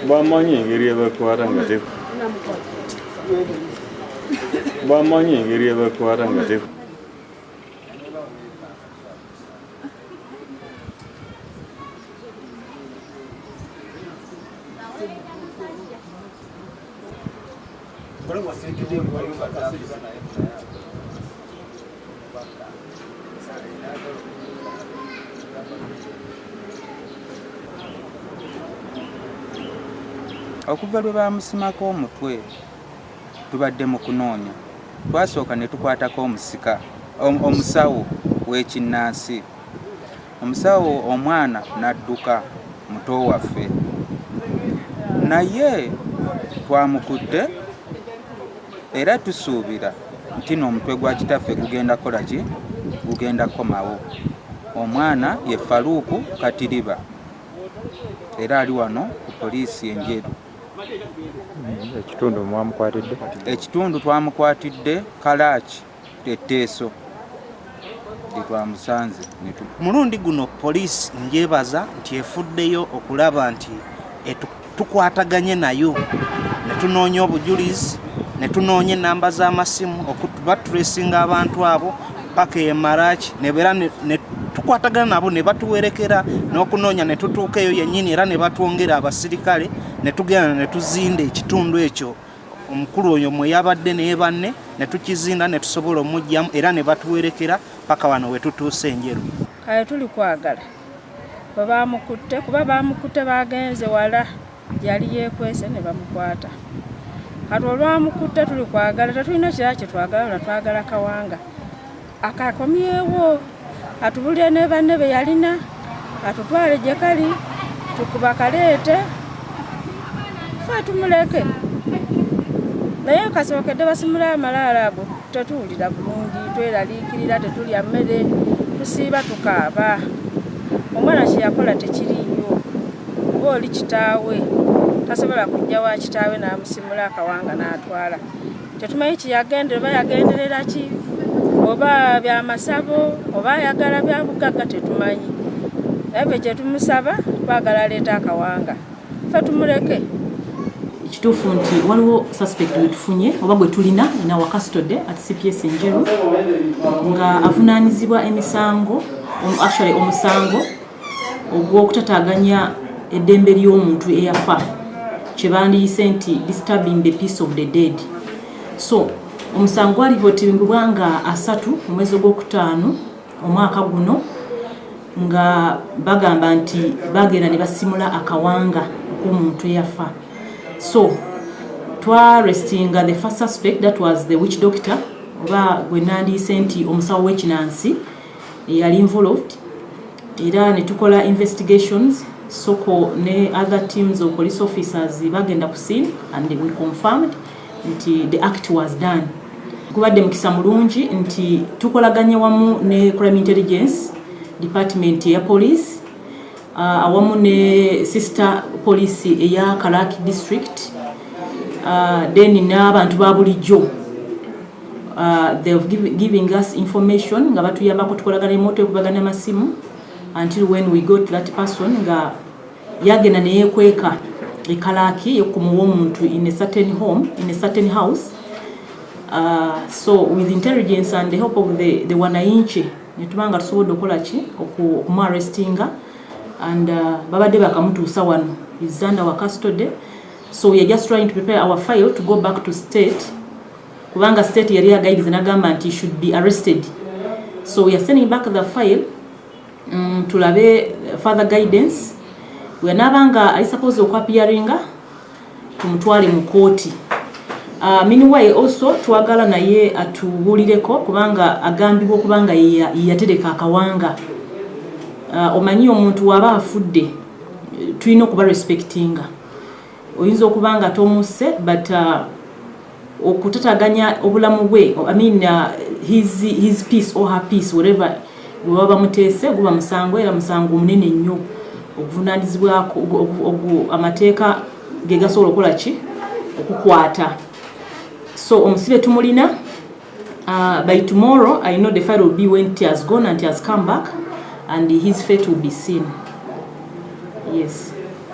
Bamanyi engeri ebakwata nga teku. Bamanyi engeri ebakwata nga teku. Okuva lwe bamusimako omutwe tubadde mu kunoonya. Twasooka ne tukwatako omusawo w'ekinnansi. Omusawo omwana n'adduka muto waffe. Naye twamukutte era tusuubira nti n'omutwe gwa kitaffe gugenda kola ki? Gugenda komawo. Omwana ye FARUK Akwatiddwa era ali wano ku poliisi enjeru. Ekitundu mwamukwatidde? Ekitundu twamukwatidde KALAKI Tetteeso twamusanze. Mulundi guno poliisi njebaza nti efuddeyo okulaba nti tukwataganye nayo ne tunoonya obujulizi ne tunoonya ennamba z'amasimu okubatresinga abantu abo paka emaraki ne tukwatagana nabo ne batuwerekera n'okunoonya ne tutuukeyo yennyini era ne batwongera abasirikale ne tugenda ne tuzinda ekitundu ekyo. Omukulu oyo mwe yabadde ne banne ne tukizinda ne tusobola omujjamu era ne batuwerekera paka wano we tutuuse enjeru. Kale tuli kwagala bwe bamukutte kuba bamukutte bagenze wala yali yeekwese ne bamukwata. Kati olwamukutte tuli kwagala tetulina kirala kye twagala, twagala Akawanga akakomyewo atubulire ne banne be yalina atutwale gye kali tukuba kaleete fe tumuleke. Naye kasookedde basimula amalaala ago tetuwulira bulungi, tweraliikirira, tetulya mmere, tusiiba tukaaba. Omwana kye yakola tekiriyo. Oba oli kitaawe tasobola kujja wa kitaawe n'amusimula Akawanga n'atwala. Tetumanyi kiyagendera oba yagenderera ki, oba byamasabo oba ayagala bya bugagga tetumanyi. Naye kye tumusaba twagala aleeta Akawanga fe tumuleke. Kituufu nti waliwo suspect wetufunye oba gwe tulina ina wa custody at CPS enjeru nga avunaanizibwa emisango omusango ogw'okutataaganya eddembe ly'omuntu eyafa kye bandiyise nti disturbing the peace of the dead. So omusango alipotingibwa nga 3 mu mwezi ogw'okutaano omwaka guno nga bagamba nti bagenda ne basimula Akawanga k'omuntu eyafa. So twarestinga the first suspect, that was the witch doctor oba gwe nandiyise nti omusawo w'ekinansi yali involved era ne tukola investigations soko ne other teams of police officers bagenda ku scene and we confirmed nti the act was done. Kubadde mukisa mulungi nti tukolaganya wamu ne crime intelligence department ya police awamu ne sister police eya Kalaki district then n'abantu ba bulijjo they have giving us information nga batuyambako tukolagana emoto okubagana masimu until when we got that person nga yagenda neyekweka ekalaki yokumuwa omuntu in a certain home, in a certain house. So with intelligence and the help of the wananchi netubanga tusobodde okola ki okumarrestinga and babadde bakamutuusa wano is under our custody. So we are just trying to prepare our file to go back to state kubanga state yali agaidize nagamba nti should be arrested. So we are sending back the file tulabe further guidance. We are nabanga I suppose okwapiaringa tumutwale mu kooti. Meanwhile also twagala naye atubulireko kubanga agambibwa kubanga yatereka Akawanga. Omanyi omuntu waba afudde tulina okuba respectinga. Oyinza okubanga tomuse but okutataganya obulamu bwe, I mean his peace or her peace, whatever waba mutese guba musango era musango munene nnyo okuvunaanyizibwako amateeka ge gasobola okola ki okukwata. So omusibe tumulina By tomorrow, I know the file will be when he has gone and he has come back, and his fate will be seen. Yes.